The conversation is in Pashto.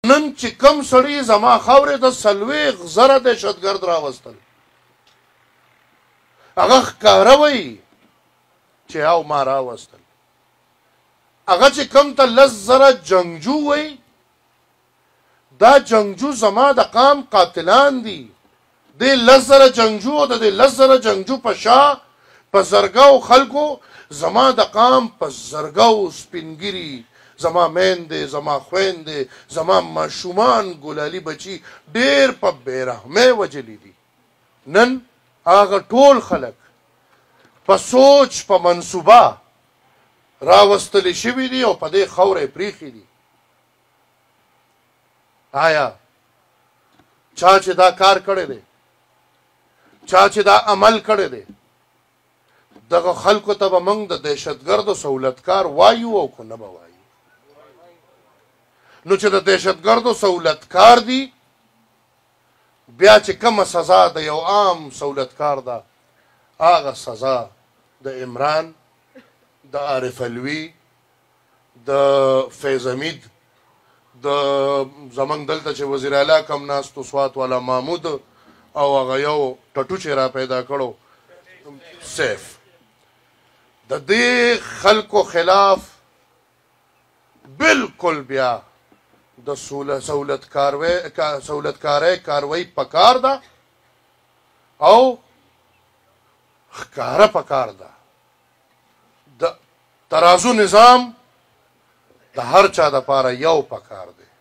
نن چې کم سړي زما خاورې ته 40,000 دهشتګرد راوستل، هغه ښکاره وایي چې او ما راوستل. هغه چې کم ته 10,000 جنګجو وایي، دا جنګجو زما د قام قاتلان دي. دې 10,000 جنګجو او د دې 10,000 جنګجو په شا په زرګاو خلکو زما د قام په زرګاو سپینګیري، زما میندې، زما خویندې، زما ماشومان ګلالي بچي ډېر په بېرحمۍ وجلي دي. نن هغه ټول خلک په سوچ په منصوبه راوستلی شوي دي او په دې خاوره یې پریښي دي. آیا چا چې دا کار کړی دی، چا چې دا عمل کړی دی، دغه خلکو ته به موږ د دهشتګرد او سهولتکار وایو او که نه به وایو؟ نو چې د دهشتګرد او سهولتکار دي، بیا چې کومه سزا د یو عام سهولتکار ده، هغه سزا د عمران، د عارف علوي، د فیض حمید، د زمونږ دلته چې وزیر اعلی کم ناستو سوات والا محمود او هغه یو ټټو چې را پیدا کړو سیف، د دې خلکو خلاف بالکل بیا د سهولتکارۍ کاروی پکار ده او ښکاره پکار ده. د ترازو نظام د هر چا دپاره یو پکار دی.